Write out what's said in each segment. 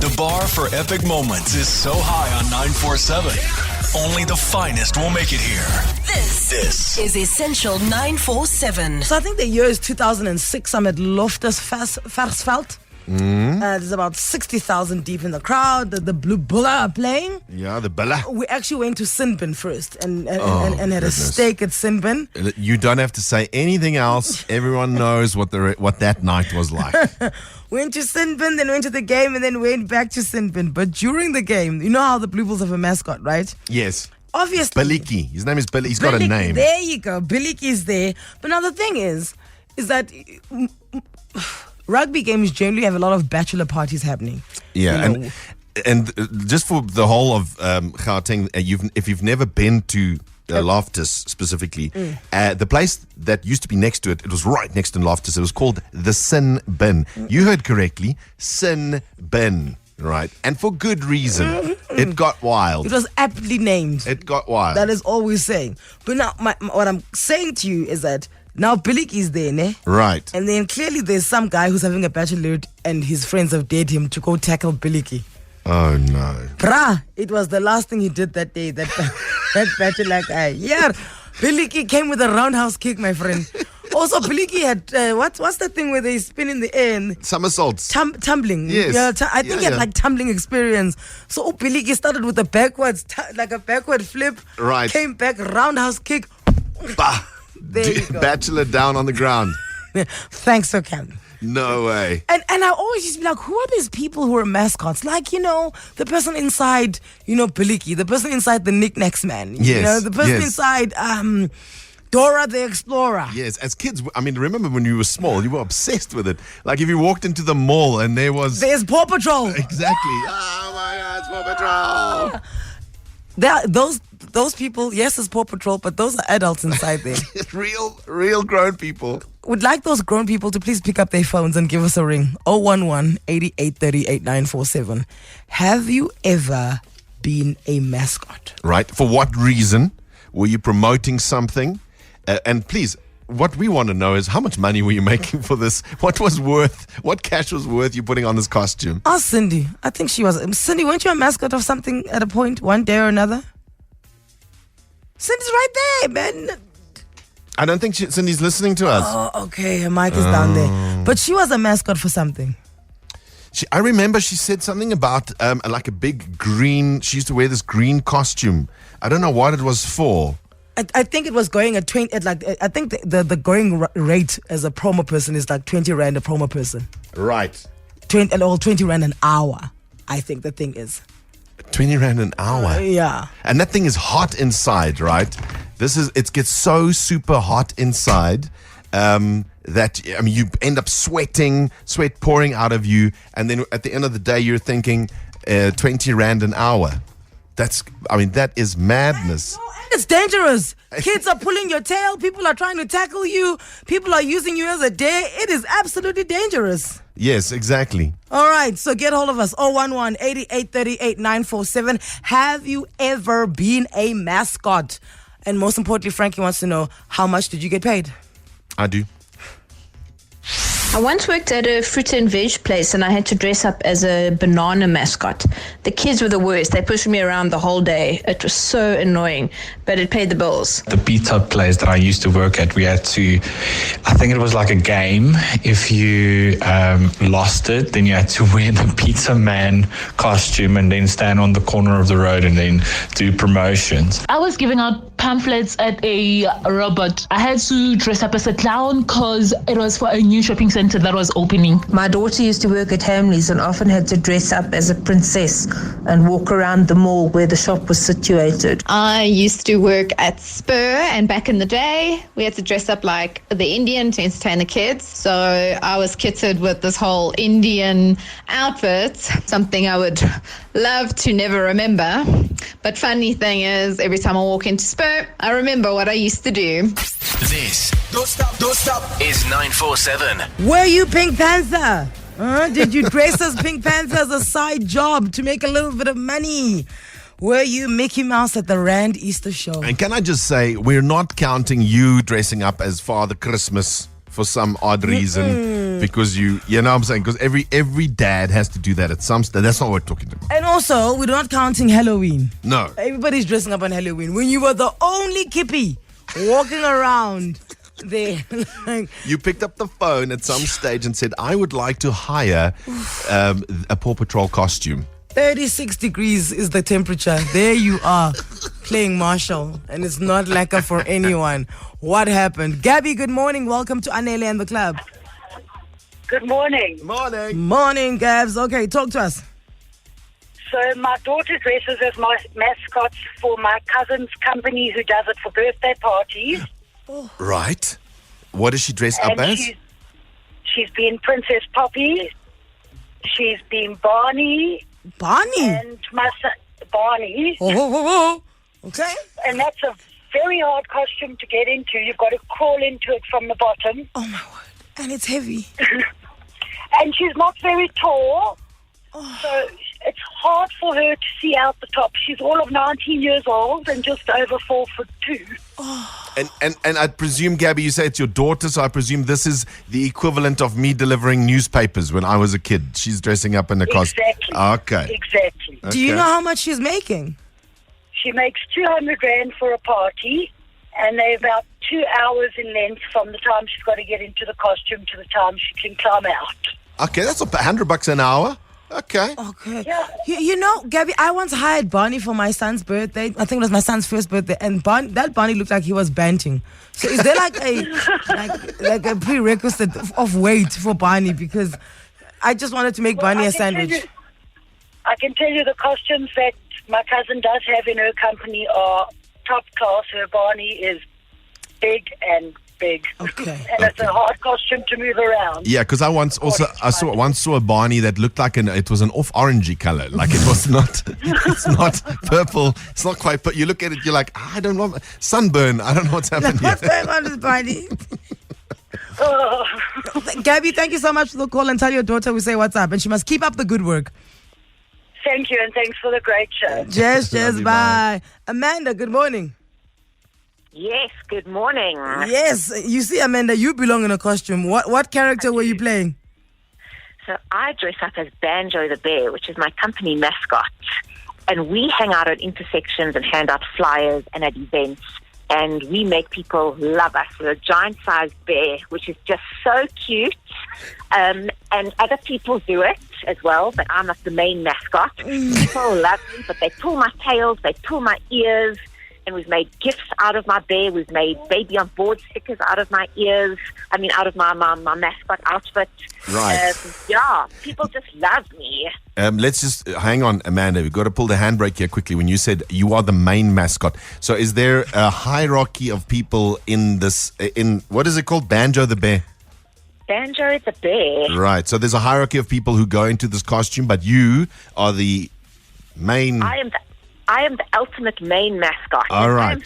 The bar for epic moments is so high on 947. Only the finest will make it here. This is Essential 947. So I think the year is 2006. I'm at Loftus Versveld. There's about 60,000 deep in the crowd. The Blue Bulla are playing. Yeah, the Bulla. We actually went to Sinbin first and had a steak at Sinbin. You don't have to say anything else. Everyone knows what that night was like. Went to Sinbin, then went to the game, and then went back to Sinbin. But during the game, you know how the Blue Bulls have a mascot, right? Yes. Obviously. Biliki. His name is Billy. He's got a name. There you go. Biliki is there. But now the thing is that rugby games generally have a lot of bachelor parties happening. Yeah, you know. and just for the whole of Gauteng, if you've never been to Loftus specifically, the place that used to be next to it was right next to Loftus. It was called the Sin Bin. You heard correctly, Sin Bin, right? And for good reason. It got wild. It was aptly named. It got wild. That is all we're saying. But now, what I'm saying to you is that now Biliki is there, ne? Right. And then clearly there's some guy who's having a bachelorette and his friends have dared him to go tackle Biliki. Oh, no. Bruh, it was the last thing he did that day, that bachelor guy. Yeah, Biliki came with a roundhouse kick, my friend. Also, Biliki had, what's the thing where they spin in the air? And somersaults. Tumbling. Yes. Yeah, I think he had like tumbling experience. So Biliki started with a backwards, like a backward flip. Right. Came back, roundhouse kick. Bah. There you go. Bachelor down on the ground. Thanks, Sir Cam. No way. And I always used to be like, who are these people who are mascots? Like, the person inside, Biliki, the person inside the Knickknacks man. Yes. The person inside Dora the Explorer. Yes, as kids, I mean, remember when you were small, you were obsessed with it. Like if you walked into the mall and there's Paw Patrol. Exactly. Oh my God, it's Paw Patrol. Those people, yes, it's Paw Patrol, but those are adults inside there. real grown people. Would like those grown people to please pick up their phones and give us a ring. 011-8838-947. Have you ever been a mascot? Right. For what reason? Were you promoting something? And please, what we want to know is how much money were you making for this? What cash was worth you putting on this costume? Ask Cindy. I think she was. Cindy, weren't you a mascot of something at a point, one day or another? Cindy's right there, man. I don't think Cindy's listening to us. Oh, okay. Her mic is down there. But she was a mascot for something. I remember she said something about like a big green. She used to wear this green costume. I don't know what it was for. I think it was going at 20. I think the going rate as a promo person is like 20 rand a promo person. Right. 20 rand an hour. I think the thing is 20 rand an hour. Yeah. And that thing is hot inside, right? It gets so super hot inside that you end up sweating, sweat pouring out of you, and then at the end of the day you're thinking 20 rand an hour. That is madness. It's dangerous. Kids are pulling your tail. People are trying to tackle you. People are using you as a dare. It is absolutely dangerous. Yes, exactly. All right, so get hold of us. 011-8838-947. Have you ever been a mascot? And most importantly, Frankie wants to know, how much did you get paid? I do. I once worked at a fruit and veg place and I had to dress up as a banana mascot. The kids were the worst. They pushed me around the whole day. It was so annoying, but it paid the bills. The pizza place that I used to work at, we had to, I think it was like a game. If you lost it, then you had to wear the pizza man costume and then stand on the corner of the road and then do promotions. I was giving out pamphlets at a robot. I had to dress up as a clown because it was for a new shopping center that was opening. My daughter used to work at Hamleys and often had to dress up as a princess and walk around the mall where the shop was situated. I used to work at Spur, and back in the day we had to dress up like the Indian to entertain the kids. So I was kitted with this whole Indian outfit, something I would love to never remember. But funny thing is, every time I walk into Spur, I remember what I used to do. This, don't stop, is 947. Were you Pink Panther? Did you dress as Pink Panther as a side job to make a little bit of money? Were you Mickey Mouse at the Rand Easter show? And can I just say, we're not counting you dressing up as Father Christmas for some odd reason. because you know what I'm saying? Because every dad has to do that at some stage. That's not what we're talking about. And also, we're not counting Halloween. No. Everybody's dressing up on Halloween. When you were the only kippy walking around there. You picked up the phone at some stage and said, I would like to hire a Paw Patrol costume. 36 degrees is the temperature. There you are, playing Marshall, and it's not lacquer for anyone. What happened? Gabby, good morning. Welcome to Anele and the Club. Good morning. Morning, Gabs. Okay, talk to us. So my daughter dresses as my mascots for my cousin's company who does it for birthday parties. Right. What does she dress up And as? she's been Princess Poppy. She's been Barney. Barney? And my son, Barney. Okay. And that's a very hard costume to get into. You've got to crawl into it from the bottom. Oh, my word. And it's heavy. And she's not very tall. So it's hard for her to see out the top. She's all of 19 years old and just over 4'2". And I presume, Gabby, you say it's your daughter, so I presume this is the equivalent of me delivering newspapers when I was a kid. She's dressing up in a costume. Exactly. Okay. Exactly. Do you know how much she's making? She makes 200 Rand for a party, and they're about 2 hours in length from the time she's got to get into the costume to the time she can climb out. Okay, that's $100 an hour. Okay. Yeah. You know, Gabby, I once hired Barney for my son's birthday. I think it was my son's first birthday, and that Barney looked like he was banting. So is there like a prerequisite of weight for Barney? Because I just wanted to make Barney a sandwich. I can tell you the costumes that my cousin does have in her company are top class. Her Barney is big and big. Okay. And it's a hard costume to move around. Yeah, because I saw a Barney that looked like it was an off orangey color. Like it was not, it's not purple. It's not quite. But you look at it, you're like, I don't know, sunburn. I don't know what's happening here. What's going on with Barney? Gabby, thank you so much for the call, and tell your daughter we say what's up, and she must keep up the good work. Thank you, and thanks for the great show. Cheers, bye. Amanda, good morning. Yes, good morning. Yes, you see, Amanda, you belong in a costume. What character were you playing? So I dress up as Banjo the Bear, which is my company mascot. And we hang out at intersections and hand out flyers and at events. And we make people love us. We're a giant-sized bear, which is just so cute. And other people do it as well, but I'm not the main mascot. People love me, but they pull my tails, they pull my ears. And we've made gifts out of my bear. We've made baby on board stickers out of my ears. Out of my mascot outfit. Right. Yeah, people just love me. Let's just hang on, Amanda. We've got to pull the handbrake here quickly. When you said you are the main mascot, so is there a hierarchy of people in this? In what is it called? Banjo the Bear. Banjo the Bear. Right. So there's a hierarchy of people who go into this costume, but you are the main. I am the ultimate main mascot. All right.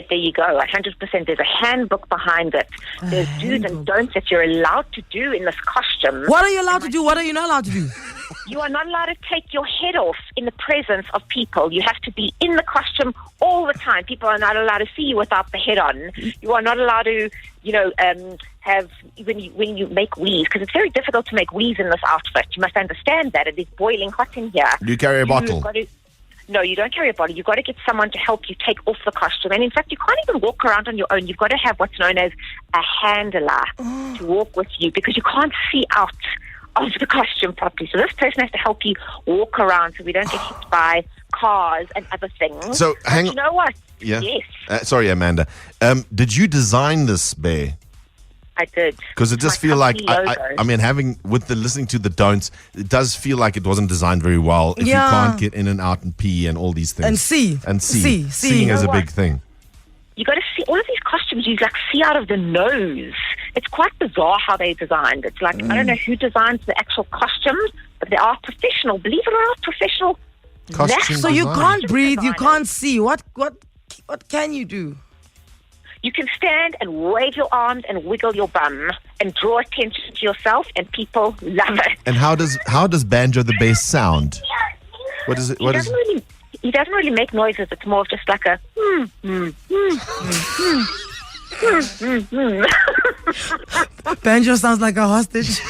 There you go, 100%. There's a handbook behind it. There's do's and don'ts that you're allowed to do in this costume. What are you allowed to do? What are you not allowed to do? You are not allowed to take your head off in the presence of people. You have to be in the costume all the time. People are not allowed to see you without the head on. You are not allowed to, have when you make weaves, because it's very difficult to make weaves in this outfit. You must understand that it is boiling hot in here. Do you carry a bottle? No, you don't carry a bottle. You've got to get someone to help you take off the costume. And in fact, you can't even walk around on your own. You've got to have what's known as a handler to walk with you, because you can't see out of the costume properly. So this person has to help you walk around so we don't get hit by cars and other things. So hang on. You know what? Yeah. Yes. Sorry, Amanda. Did you design this bear? I did. Because it does feel like, listening to the don'ts, it does feel like it wasn't designed very well if you can't get in and out and pee and all these things. And see. Seeing is a big thing. You got to see all of these costumes. You see out of the nose. It's quite bizarre how they're designed. It's like I don't know who designs the actual costumes, but they are professional. Believe it or not, professional. So you can't breathe. You can't see. What can you do? You can stand and wave your arms and wiggle your bum and draw attention to yourself, and people love it. And how does Banjo the Bear sound? What is it? He doesn't really make noises. It's more of just like a Banjo sounds like a hostage.